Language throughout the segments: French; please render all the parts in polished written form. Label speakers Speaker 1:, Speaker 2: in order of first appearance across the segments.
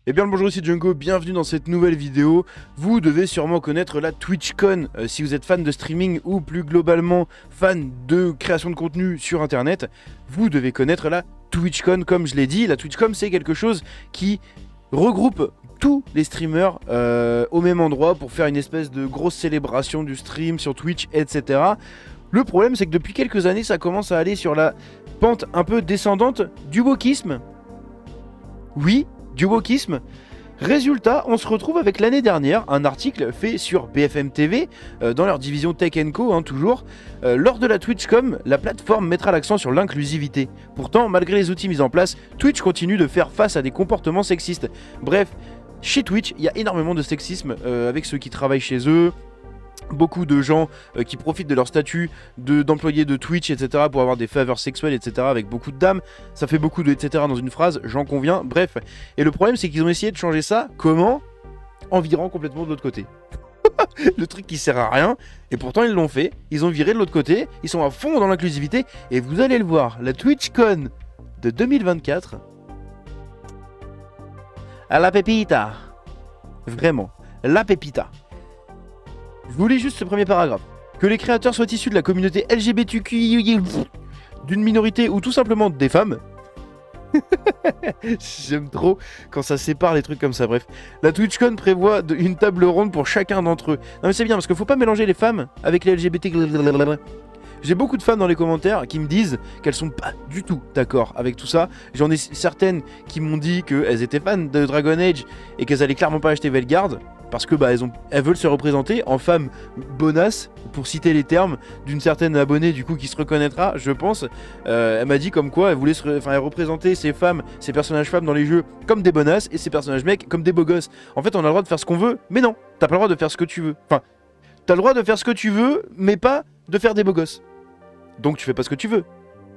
Speaker 1: Eh bien le bonjour, ici Django, bienvenue dans cette nouvelle vidéo. Vous devez sûrement connaître la TwitchCon si vous êtes fan de streaming ou plus globalement fan de création de contenu sur internet. Vous devez connaître la TwitchCon comme je l'ai dit. La TwitchCon c'est quelque chose qui regroupe tous les streamers au même endroit pour faire une espèce de grosse célébration du stream sur Twitch, etc. Le problème c'est que depuis quelques années ça commence à aller sur la pente un peu descendante du wokisme. Oui, du wokisme. Résultat, on se retrouve avec l'année dernière un article fait sur BFM TV, dans leur division Tech & Co, hein, toujours. Lors de la TwitchCon, la plateforme mettra l'accent sur l'inclusivité. Pourtant, malgré les outils mis en place, Twitch continue de faire face à des comportements sexistes. Bref, chez Twitch, il y a énormément de sexisme avec ceux qui travaillent chez eux. Beaucoup de gens qui profitent de leur statut d'employés de Twitch, etc. pour avoir des faveurs sexuelles, etc. avec beaucoup de dames. Ça fait beaucoup de etc. dans une phrase, j'en conviens, bref. Et le problème, c'est qu'ils ont essayé de changer ça. Comment? En virant complètement de l'autre côté. Le truc qui sert à rien. Et pourtant, ils l'ont fait. Ils ont viré de l'autre côté. Ils sont à fond dans l'inclusivité. Et vous allez le voir, la TwitchCon de 2024... à la pépita. Vraiment, la pépita. Je vous lis juste ce premier paragraphe. Que les créateurs soient issus de la communauté LGBTQI, d'une minorité ou tout simplement des femmes. J'aime trop quand ça sépare les trucs comme ça, bref. La TwitchCon prévoit une table ronde pour chacun d'entre eux. Non mais c'est bien parce qu'il faut pas mélanger les femmes avec les LGBT. J'ai beaucoup de femmes dans les commentaires qui me disent qu'elles sont pas du tout d'accord avec tout ça. J'en ai certaines qui m'ont dit qu'elles étaient fans de Dragon Age et qu'elles allaient clairement pas acheter Velgard. Parce que bah, elles veulent se représenter en femmes bonasses, pour citer les termes d'une certaine abonnée du coup qui se reconnaîtra, je pense. Elle m'a dit comme quoi elle voulait représenter ces femmes, ces personnages femmes dans les jeux comme des bonasses et ces personnages mecs comme des beaux gosses. En fait, on a le droit de faire ce qu'on veut, mais non, t'as pas le droit de faire ce que tu veux. Enfin, t'as le droit de faire ce que tu veux, mais pas de faire des beaux gosses. Donc tu fais pas ce que tu veux.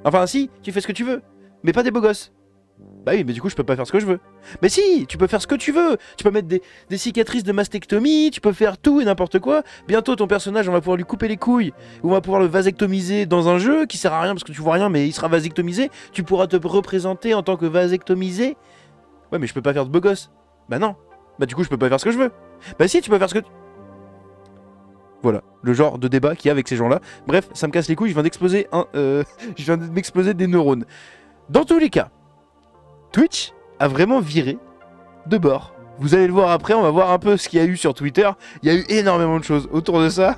Speaker 1: Enfin si, tu fais ce que tu veux, mais pas des beaux gosses. Bah oui, mais du coup, je peux pas faire ce que je veux. Mais si, tu peux faire ce que tu veux. Tu peux mettre des cicatrices de mastectomie, tu peux faire tout et n'importe quoi. Bientôt, ton personnage, on va pouvoir lui couper les couilles. Ou on va pouvoir le vasectomiser dans un jeu qui sert à rien parce que tu vois rien, mais il sera vasectomisé. Tu pourras te représenter en tant que vasectomisé. Ouais, mais je peux pas faire de beau gosse. Bah non. Bah du coup, je peux pas faire ce que je veux. Bah si, tu peux faire ce que... Voilà, le genre de débat qu'il y a avec ces gens-là. Bref, ça me casse les couilles, je viens d'exploser je viens de m'exploser des neurones. Dans tous les cas, Twitch a vraiment viré de bord. Vous allez le voir après, on va voir un peu ce qu'il y a eu sur Twitter. Il y a eu énormément de choses autour de ça.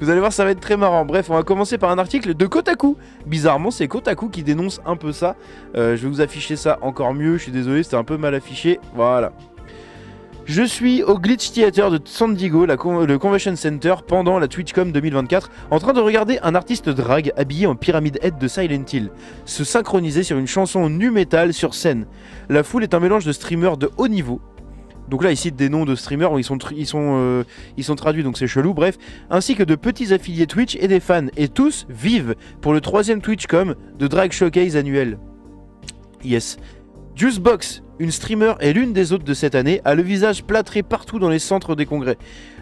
Speaker 1: Vous allez voir, ça va être très marrant. Bref, on va commencer par un article de Kotaku. Bizarrement, c'est Kotaku qui dénonce un peu ça. Je vais vous afficher ça encore mieux. Je suis désolé, c'était un peu mal affiché. Voilà. Je suis au Glitch Theater de San Diego, le Convention Center, pendant la TwitchCon 2024, en train de regarder un artiste drag habillé en Pyramid Head de Silent Hill se synchroniser sur une chanson nu metal sur scène. La foule est un mélange de streamers de haut niveau. Donc là, il cite des noms de streamers, ils sont traduits, donc c'est chelou, bref. Ainsi que de petits affiliés Twitch et des fans. Et tous vivent pour le 3e TwitchCon de Drag Showcase annuel. Yes. Juicebox, une streamer et l'une des autres de cette année, a le visage plâtré partout dans les centres des congrès.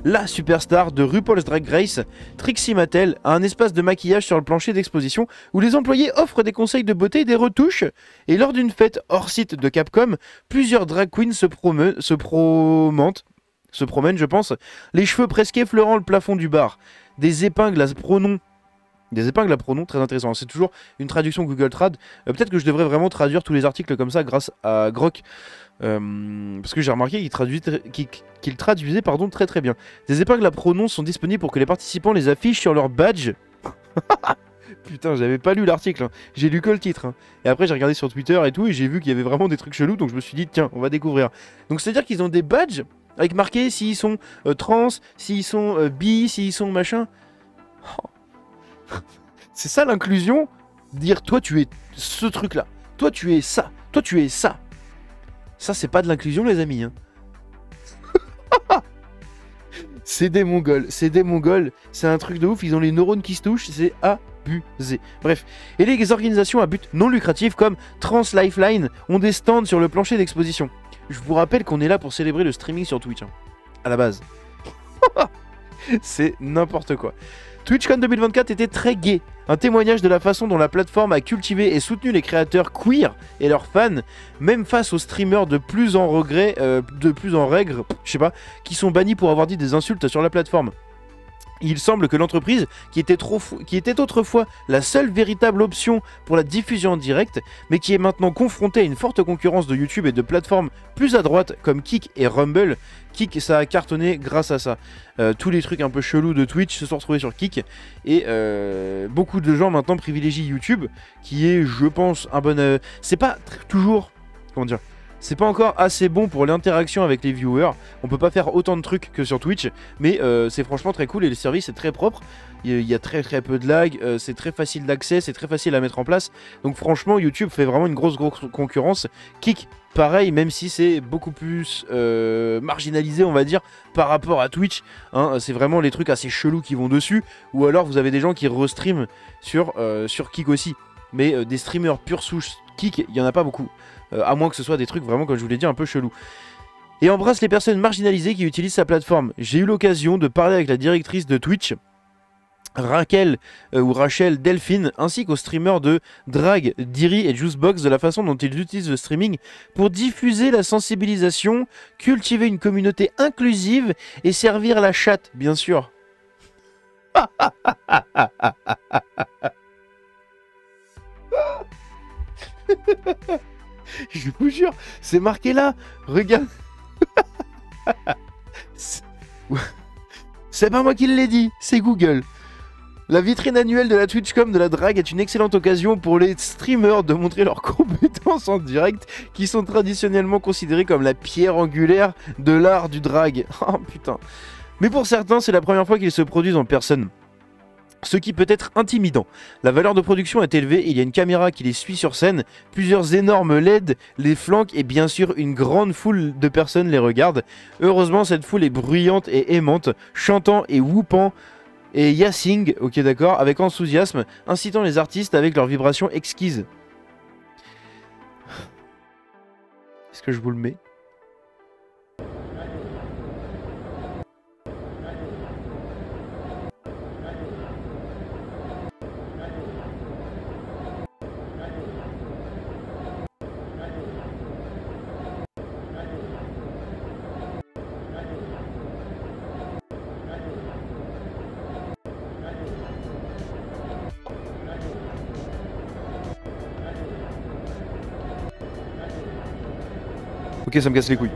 Speaker 1: La superstar de RuPaul's Drag Race, Trixie Mattel, a un espace de maquillage sur le plancher d'exposition où les employés offrent des conseils de beauté et des retouches. Et lors d'une fête hors site de Capcom, plusieurs drag queens se promènent, je pense, les cheveux presque effleurant le plafond du bar. Des épingles à pronoms, très intéressant. C'est toujours une traduction Google Trad. Peut-être que je devrais vraiment traduire tous les articles comme ça grâce à Grok. Parce que j'ai remarqué qu'il traduisait très très bien. Des épingles à pronoms sont disponibles pour que les participants les affichent sur leur badge. Putain, j'avais pas lu l'article. Hein. J'ai lu que le titre. Hein. Et après, j'ai regardé sur Twitter et tout. Et j'ai vu qu'il y avait vraiment des trucs chelous. Donc je me suis dit, tiens, on va découvrir. Donc c'est-à-dire qu'ils ont des badges avec marqué s'ils sont trans, s'ils sont bi, s'ils sont machin. Oh. C'est ça l'inclusion. Dire toi tu es ce truc là. Toi tu es ça. Toi tu es ça. Ça c'est pas de l'inclusion les amis. Hein. C'est des mongols. C'est des mongols. C'est un truc de ouf. Ils ont les neurones qui se touchent. C'est abusé. Bref. Et les organisations à but non lucratif comme Trans Lifeline ont des stands sur le plancher d'exposition. Je vous rappelle qu'on est là pour célébrer le streaming sur Twitch. Hein, à la base. C'est n'importe quoi. TwitchCon 2024 était très gai, un témoignage de la façon dont la plateforme a cultivé et soutenu les créateurs queer et leurs fans, même face aux streamers de plus en règles, je sais pas, qui sont bannis pour avoir dit des insultes sur la plateforme. Il semble que l'entreprise, qui était autrefois la seule véritable option pour la diffusion en direct, mais qui est maintenant confrontée à une forte concurrence de YouTube et de plateformes plus à droite comme Kick et Rumble. Kick, ça a cartonné grâce à ça. Tous les trucs un peu chelous de Twitch se sont retrouvés sur Kick. Et beaucoup de gens maintenant privilégient YouTube, qui est, je pense, un bon... c'est pas toujours... Comment dire ? C'est pas encore assez bon pour l'interaction avec les viewers. On peut pas faire autant de trucs que sur Twitch, mais c'est franchement très cool et le service est très propre. Il y a très peu de lag, c'est très facile d'accès, c'est très facile à mettre en place. Donc franchement, YouTube fait vraiment une grosse concurrence. Kick, pareil, même si c'est beaucoup plus marginalisé, on va dire, par rapport à Twitch. Hein, c'est vraiment les trucs assez chelous qui vont dessus. Ou alors vous avez des gens qui restreament sur Kick aussi. Mais des streamers pure souche Kick, il y en a pas beaucoup. À moins que ce soit des trucs vraiment, comme je vous l'ai dit, un peu chelous. Et embrasse les personnes marginalisées qui utilisent sa plateforme. J'ai eu l'occasion de parler avec la directrice de Twitch, Rachel Delphine, ainsi qu'aux streamers de Drag, Diri et Juicebox de la façon dont ils utilisent le streaming pour diffuser la sensibilisation, cultiver une communauté inclusive et servir la chatte, bien sûr. Je vous jure, c'est marqué là. Regarde. C'est pas moi qui l'ai dit, c'est Google. La vitrine annuelle de la TwitchCon de la drague est une excellente occasion pour les streamers de montrer leurs compétences en direct, qui sont traditionnellement considérées comme la pierre angulaire de l'art du drag. Oh putain. Mais pour certains, c'est la première fois qu'ils se produisent en personne. Ce qui peut être intimidant. La valeur de production est élevée, il y a une caméra qui les suit sur scène, plusieurs énormes LED les flanquent et bien sûr une grande foule de personnes les regardent. Heureusement, cette foule est bruyante et aimante, chantant et whoopant et yassing, ok d'accord, avec enthousiasme, incitant les artistes avec leurs vibrations exquises. Est-ce que je vous le mets ? Ok, ça me casse les couilles.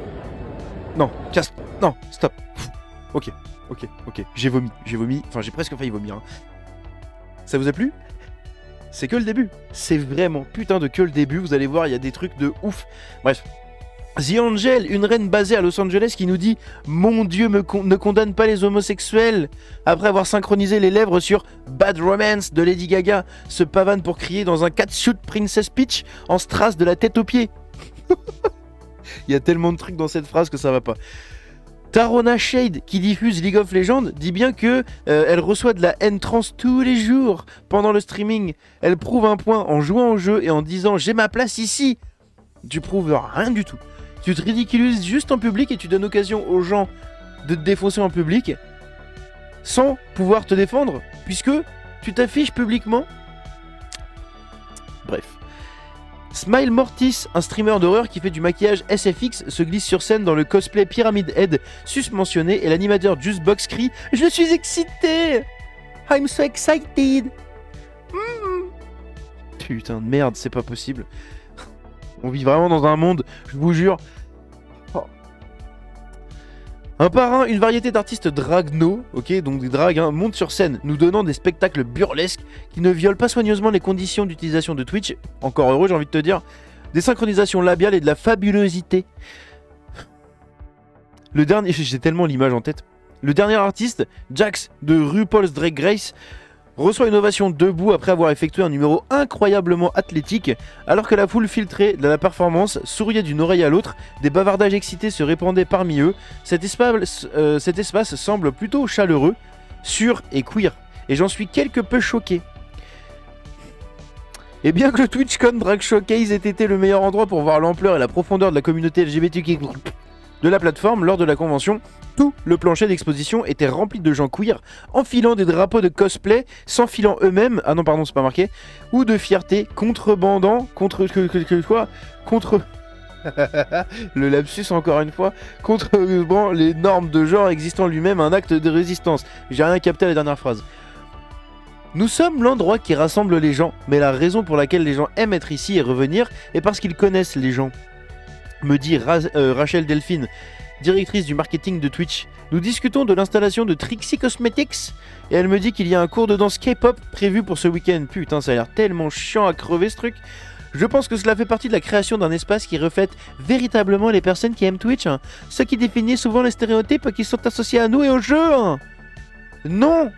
Speaker 1: Non, casse. Non, stop. Ok. J'ai vomi. Enfin, j'ai presque failli vomir. Hein. Ça vous a plu? C'est que le début. C'est vraiment putain de que le début. Vous allez voir, il y a des trucs de ouf. Bref. The Angel, une reine basée à Los Angeles qui nous dit « Mon Dieu ne condamne pas les homosexuels !» Après avoir synchronisé les lèvres sur « Bad Romance » de Lady Gaga, se pavane pour crier dans un catsuit Princess Peach en strass de la tête aux pieds. Il y a tellement de trucs dans cette phrase que ça va pas. Tarona Shade, qui diffuse League of Legends, dit bien que elle reçoit de la haine trans tous les jours pendant le streaming. Elle prouve un point en jouant au jeu et en disant « J'ai ma place ici !» Tu prouves rien du tout. Tu te ridiculises juste en public et tu donnes occasion aux gens de te défoncer en public sans pouvoir te défendre puisque tu t'affiches publiquement. Bref. Smile Mortis, un streamer d'horreur qui fait du maquillage SFX, se glisse sur scène dans le cosplay Pyramid Head susmentionné et l'animateur Juicebox crie « Je suis excité! I'm so excited! Putain de merde, c'est pas possible. On vit vraiment dans un monde, je vous jure. Oh. Un par un, une variété d'artistes dragno, ok, donc des drags, hein, montent sur scène, nous donnant des spectacles burlesques qui ne violent pas soigneusement les conditions d'utilisation de Twitch. Encore heureux, j'ai envie de te dire. Des synchronisations labiales et de la fabulosité. Le dernier, j'ai tellement l'image en tête. Le dernier artiste, Jax de RuPaul's Drag Race, reçoit une ovation debout après avoir effectué un numéro incroyablement athlétique, alors que la foule filtrée de la performance souriait d'une oreille à l'autre, des bavardages excités se répandaient parmi eux. Cet espace semble plutôt chaleureux, sûr et queer, et j'en suis quelque peu choqué. Et bien que le TwitchCon Drag Showcase ait été le meilleur endroit pour voir l'ampleur et la profondeur de la communauté LGBTQ de la plateforme lors de la convention. Tout le plancher d'exposition était rempli de gens queer, enfilant des drapeaux de cosplay, s'enfilant eux-mêmes, ah non pardon c'est pas marqué, ou de fierté, contrebandant, contre le lapsus encore une fois, contreband les normes de genre existant lui-même un acte de résistance. J'ai rien capté à la dernière phrase. Nous sommes l'endroit qui rassemble les gens, mais la raison pour laquelle les gens aiment être ici et revenir est parce qu'ils connaissent les gens, me dit Rachel Delphine, directrice du marketing de Twitch. Nous discutons de l'installation de Trixie Cosmetics et elle me dit qu'il y a un cours de danse K-pop prévu pour ce week-end. Putain, ça a l'air tellement chiant à crever ce truc. Je pense que cela fait partie de la création d'un espace qui reflète véritablement les personnes qui aiment Twitch, hein. Ce qui définit souvent les stéréotypes qui sont associés à nous et au jeu. Hein. Non.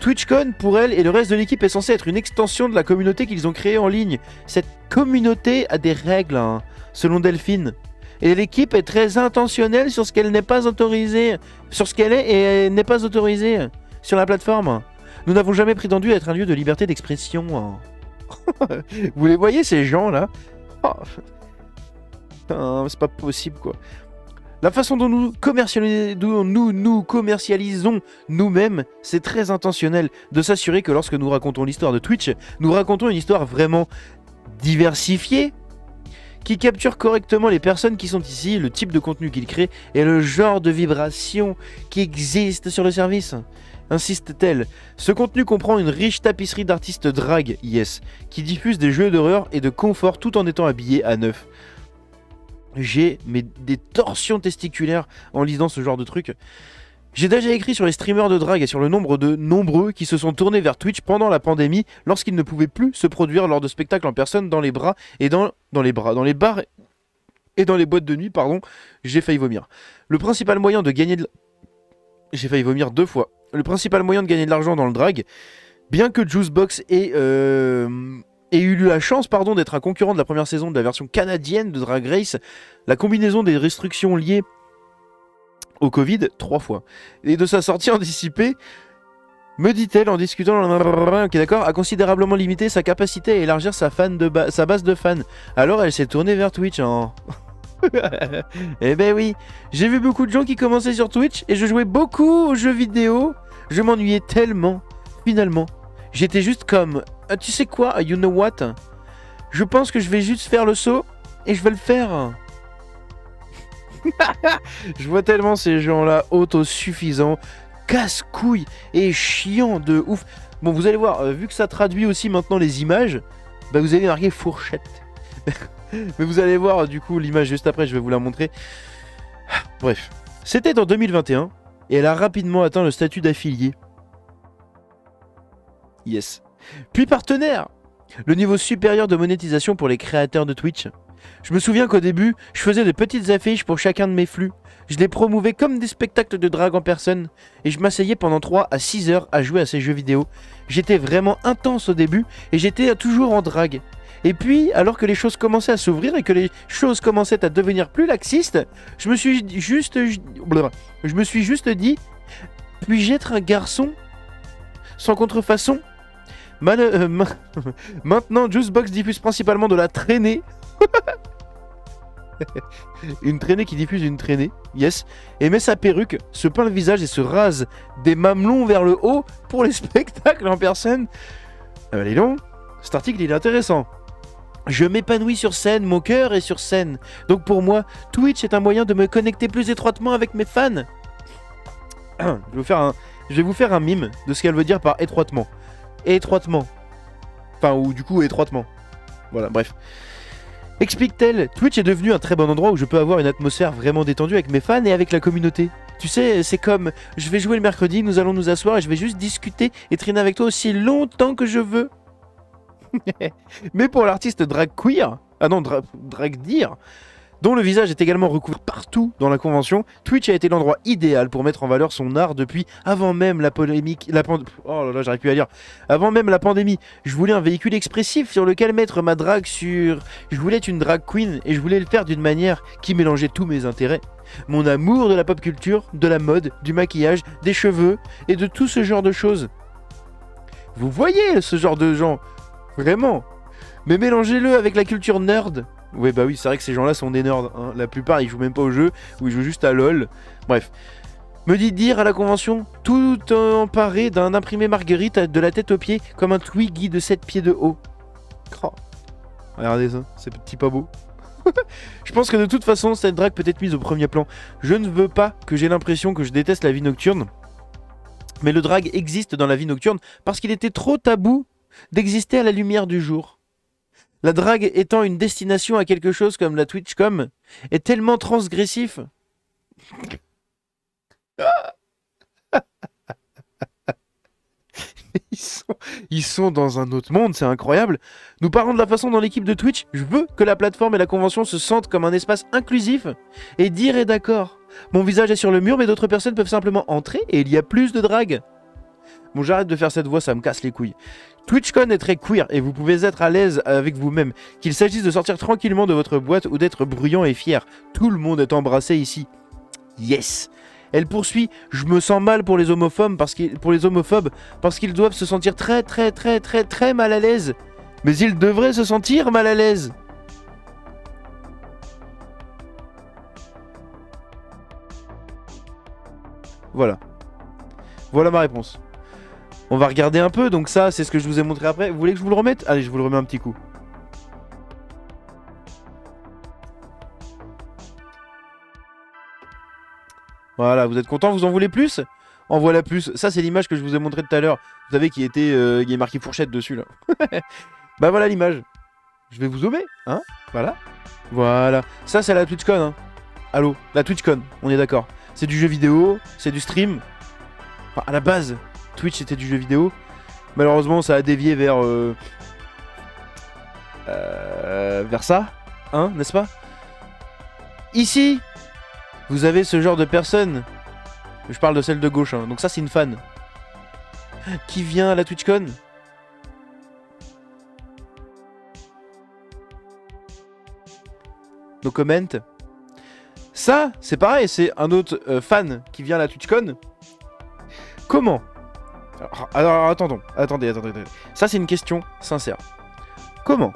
Speaker 1: TwitchCon, pour elle et le reste de l'équipe, est censé être une extension de la communauté qu'ils ont créée en ligne. Cette communauté a des règles, hein, selon Delphine. Et l'équipe est très intentionnelle sur ce qu'elle n'est pas autorisée, sur ce qu'elle est et n'est pas autorisée sur la plateforme. Nous n'avons jamais prétendu être un lieu de liberté d'expression. Vous les voyez ces gens là? Oh. Putain, c'est pas possible quoi. La façon dont nous commercialisons nous-mêmes, c'est très intentionnel de s'assurer que lorsque nous racontons l'histoire de Twitch, nous racontons une histoire vraiment diversifiée, qui capture correctement les personnes qui sont ici, le type de contenu qu'ils créent et le genre de vibration qui existe sur le service. Insiste-t-elle. Ce contenu comprend une riche tapisserie d'artistes drag, yes, qui diffusent des jeux d'horreur et de confort tout en étant habillés à neuf. J'ai des torsions testiculaires en lisant ce genre de truc. J'ai déjà écrit sur les streamers de drague et sur le nombre de nombreux qui se sont tournés vers Twitch pendant la pandémie lorsqu'ils ne pouvaient plus se produire lors de spectacles en personne dans les bars et dans les boîtes de nuit, pardon. J'ai failli vomir. Le principal moyen de gagner de... J'ai failli vomir 2 fois. Le principal moyen de gagner de l'argent dans le drag, bien que Juicebox ait eu la chance d'être un concurrent de la première saison de la version canadienne de Drag Race, la combinaison des restrictions liées au Covid 3 fois et de sa sortie anticipée, me dit-elle en discutant, ok d'accord, a considérablement limité sa capacité à élargir sa base de fans. Alors elle s'est tournée vers Twitch en... Eh ben oui, j'ai vu beaucoup de gens qui commençaient sur Twitch et je jouais beaucoup aux jeux vidéo. Je m'ennuyais tellement, finalement. J'étais juste comme, tu sais quoi, you know what? Je pense que je vais juste faire le saut et je vais le faire. Je vois tellement ces gens-là autosuffisants, casse-couilles et chiants de ouf. Bon, vous allez voir, vu que ça traduit aussi maintenant les images, bah vous allez marquer fourchette. Mais vous allez voir du coup l'image juste après, je vais vous la montrer. Bref, c'était en 2021 et elle a rapidement atteint le statut d'affilié. Yes. Puis partenaire, le niveau supérieur de monétisation pour les créateurs de Twitch. Je me souviens qu'au début, je faisais de petites affiches pour chacun de mes flux. Je les promouvais comme des spectacles de drague en personne. Et je m'asseyais pendant 3 à 6 heures à jouer à ces jeux vidéo. J'étais vraiment intense au début et j'étais toujours en drague. Et puis, alors que les choses commençaient à s'ouvrir et que les choses commençaient à devenir plus laxistes, je me suis juste dit, puis-je être un garçon sans contrefaçon? Maintenant, Juicebox diffuse principalement de la traînée. Une traînée qui diffuse une traînée, yes. Et met sa perruque, se peint le visage et se rase des mamelons vers le haut pour les spectacles en personne. Allez donc, cet article il est intéressant. Je m'épanouis sur scène, mon cœur est sur scène. Donc pour moi, Twitch est un moyen de me connecter plus étroitement avec mes fans. Je vais vous faire un mime de ce qu'elle veut dire par étroitement. Étroitement. Enfin, ou du coup, étroitement. Voilà, bref. Explique-t-elle, Twitch est devenu un très bon endroit où je peux avoir une atmosphère vraiment détendue avec mes fans et avec la communauté. Tu sais, c'est comme, je vais jouer le mercredi, nous allons nous asseoir et je vais juste discuter et traîner avec toi aussi longtemps que je veux. Mais pour l'artiste drag queer, drag deer, dont le visage est également recouvert partout dans la convention, Twitch a été l'endroit idéal pour mettre en valeur son art depuis avant même la polémique, oh là là, j'arrive plus à lire. Avant même la pandémie, je voulais un véhicule expressif sur lequel mettre ma drague sur... Je voulais être une drag queen et je voulais le faire d'une manière qui mélangeait tous mes intérêts. Mon amour de la pop culture, de la mode, du maquillage, des cheveux et de tout ce genre de choses. Vous voyez ce genre de gens? Vraiment. Mais mélangez-le avec la culture nerd. Ouais, bah oui, c'est vrai que ces gens-là sont des nerds. Hein. La plupart, ils jouent même pas au jeu, ou ils jouent juste à LoL. Bref. Me dit dire à la convention, tout emparé d'un imprimé marguerite de la tête aux pieds, comme un Twiggy de 7 pieds de haut. Oh. Regardez ça, c'est petit pas beau. Je pense que de toute façon, cette drague peut être mise au premier plan. Je ne veux pas que j'ai l'impression que je déteste la vie nocturne. Mais le drag existe dans la vie nocturne parce qu'il était trop tabou d'exister à la lumière du jour. La drague étant une destination à quelque chose comme la TwitchCon est tellement transgressif. Ils sont dans un autre monde, c'est incroyable. Nous parlons de la façon dont l'équipe de Twitch, je veux que la plateforme et la convention se sentent comme un espace inclusif et dire est d'accord. Mon visage est sur le mur, mais d'autres personnes peuvent simplement entrer et il y a plus de drague. Bon, j'arrête de faire cette voix, ça me casse les couilles. TwitchCon est très queer et vous pouvez être à l'aise avec vous-même. Qu'il s'agisse de sortir tranquillement de votre boîte ou d'être bruyant et fier. Tout le monde est embrassé ici. Yes! Elle poursuit, je me sens mal pour les homophobes parce qu'ils doivent se sentir très mal à l'aise. Mais ils devraient se sentir mal à l'aise. Voilà. Voilà ma réponse. On va regarder un peu, donc ça c'est ce que je vous ai montré après. Vous voulez que je vous le remette? Allez, je vous le remets un petit coup. Voilà, vous êtes content, vous en voulez plus? En voilà plus. Ça, c'est l'image que je vous ai montré tout à l'heure. Vous savez, qui était, il est marqué fourchette dessus, là. Bah voilà l'image. Je vais vous zoomer, hein? Voilà. Voilà. Ça, c'est la TwitchCon, hein. Allô, la TwitchCon, on est d'accord. C'est du jeu vidéo, c'est du stream. Enfin, à la base, Twitch, c'était du jeu vidéo. Malheureusement, ça a dévié vers... vers ça, hein, n'est-ce pas? Ici, vous avez ce genre de personne. Je parle de celle de gauche, hein. Donc ça c'est une fan. Qui vient à la TwitchCon? No comment. Ça, c'est pareil, c'est un autre fan qui vient à la TwitchCon. Comment? Alors attendez. Ça c'est une question sincère. Comment,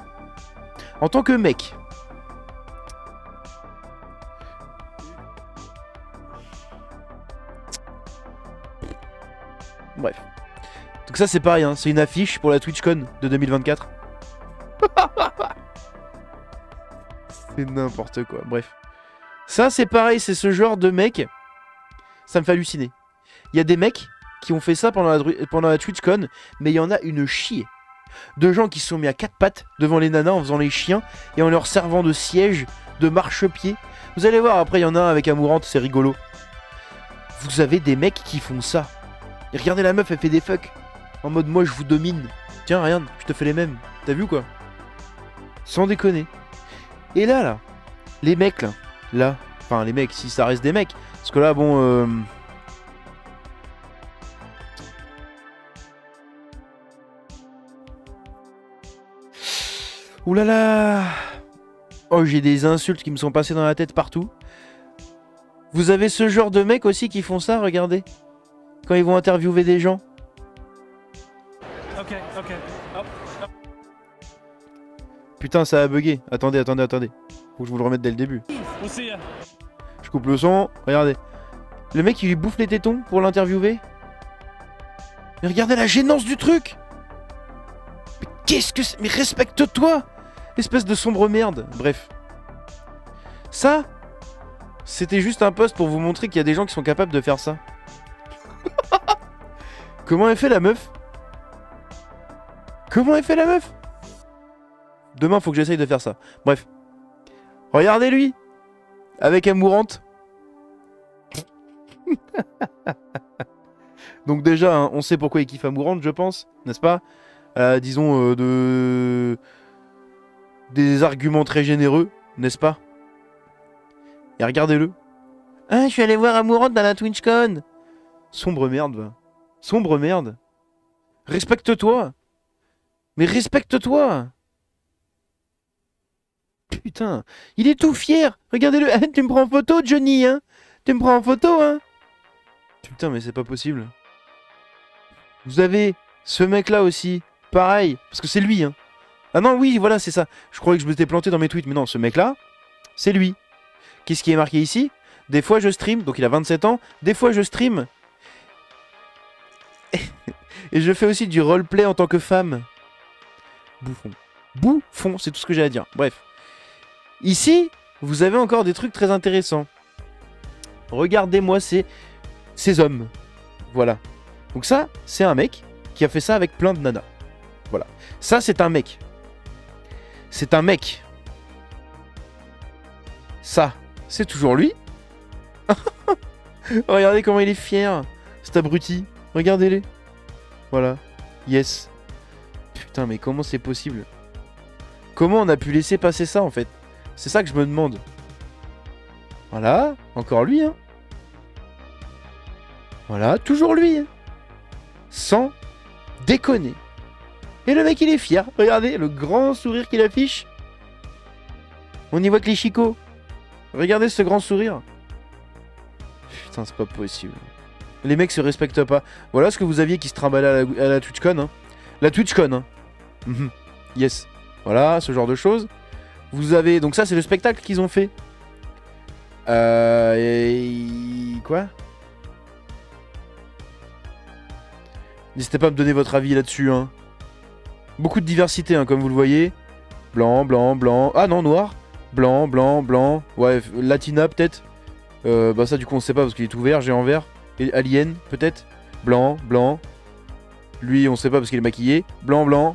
Speaker 1: en tant que mec, bref. Donc ça c'est pareil, hein. C'est une affiche pour la TwitchCon de 2024. C'est n'importe quoi, bref. Ça c'est pareil, c'est ce genre de mec. Ça me fait halluciner. Il y a des mecs qui ont fait ça pendant la TwitchCon, mais il y en a une chier. De gens qui se sont mis à quatre pattes devant les nanas en faisant les chiens et en leur servant de siège, de marchepied. Vous allez voir, après il y en a un avec Amourante, c'est rigolo. Vous avez des mecs qui font ça. Et regardez la meuf, elle fait des fucks. En mode moi je vous domine. Tiens, regarde, je te fais les mêmes. T'as vu quoi? Sans déconner. Et là, les mecs là, enfin les mecs, si ça reste des mecs. Parce que là, bon... Ouh là là. Oh, j'ai des insultes qui me sont passées dans la tête partout. Vous avez ce genre de mecs aussi qui font ça, regardez. Quand ils vont interviewer des gens.
Speaker 2: Ok. Hop.
Speaker 1: Putain, ça a bugué. Attendez. Faut que je vous le remette dès le début. Je coupe le son. Regardez. Le mec, il lui bouffe les tétons pour l'interviewer. Mais regardez la gênance du truc. Mais qu'est-ce que c'est? Mais respecte-toi, espèce de sombre merde. Bref. Ça, c'était juste un post pour vous montrer qu'il y a des gens qui sont capables de faire ça. Comment elle fait la meuf? Demain, faut que j'essaye de faire ça. Bref. Regardez lui. Avec Amourante. Donc déjà, hein, on sait pourquoi il kiffe Amourante, je pense. N'est-ce pas? Disons, des arguments très généreux. N'est-ce pas? Et regardez-le. Ah, je suis allé voir Amourante dans la TwitchCon. Sombre merde, va. Sombre merde. Respecte-toi. Mais respecte-toi. Putain, il est tout fier. Regardez-le. Tu me prends en photo, Johnny, hein? Tu me prends en photo, hein? Putain, mais c'est pas possible. Vous avez ce mec-là aussi. Pareil. Parce que c'est lui, hein. Ah non, oui, voilà, c'est ça. Je croyais que je m'étais planté dans mes tweets, mais non, ce mec-là, c'est lui. Qu'est-ce qui est marqué ici? Des fois je stream, donc il a 27 ans. Des fois je stream. Et je fais aussi du roleplay en tant que femme. Bouffon. Bouffon, c'est tout ce que j'ai à dire. Bref. Ici, vous avez encore des trucs très intéressants. Regardez-moi ces hommes. Voilà. Donc ça, c'est un mec qui a fait ça avec plein de nanas. Voilà. Ça, c'est un mec. C'est un mec. Ça, c'est toujours lui. Regardez comment il est fier, cet abruti. Regardez-les. Voilà. Yes. Putain, mais comment c'est possible? Comment on a pu laisser passer ça, en fait? C'est ça que je me demande. Voilà. Encore lui, hein. Voilà. Toujours lui, hein. Sans déconner. Et le mec, il est fier. Regardez le grand sourire qu'il affiche. On y voit que les chicots. Regardez ce grand sourire. Putain, c'est pas possible. Les mecs se respectent pas. Voilà ce que vous aviez qui se trimballait à la TwitchCon. Hein. La TwitchCon. Hein. Yes. Voilà, ce genre de choses. Vous avez... Donc ça, c'est le spectacle qu'ils ont fait. Quoi? N'hésitez pas à me donner votre avis là-dessus. Hein. Beaucoup de diversité, hein, comme vous le voyez. Blanc, blanc, blanc. Ah non, noir. Blanc, blanc, blanc. Ouais, Latina peut-être. Bah ça du coup on sait pas parce qu'il est ouvert, géant vert. Et alien peut-être. Blanc, blanc. Lui on sait pas parce qu'il est maquillé. Blanc, blanc.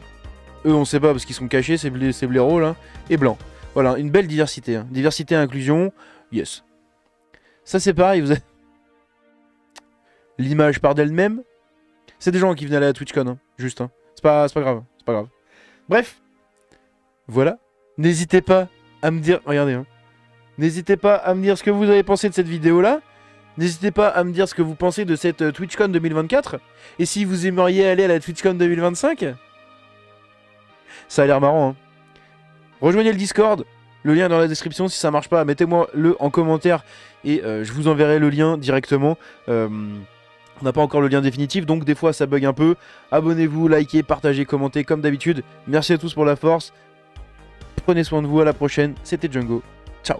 Speaker 1: Eux on sait pas parce qu'ils sont cachés, ces blaireaux là. Et blanc. Voilà, une belle diversité. Hein. Diversité, inclusion. Yes. Ça c'est pareil, vous avez... L'image part d'elle-même. C'est des gens qui venaient aller à la TwitchCon, hein. Juste. Hein. C'est pas grave. C'est pas grave. Bref. Voilà. N'hésitez pas à me dire... Regardez, hein. N'hésitez pas à me dire ce que vous avez pensé de cette vidéo-là. N'hésitez pas à me dire ce que vous pensez de cette TwitchCon 2024. Et si vous aimeriez aller à la TwitchCon 2025. Ça a l'air marrant, hein. Rejoignez le Discord. Le lien est dans la description. Si ça marche pas, mettez-moi le en commentaire. Et je vous enverrai le lien directement. On n'a pas encore le lien définitif, donc des fois ça bug un peu. Abonnez-vous, likez, partagez, commentez comme d'habitude. Merci à tous pour la force. Prenez soin de vous, à la prochaine. C'était Django. Ciao.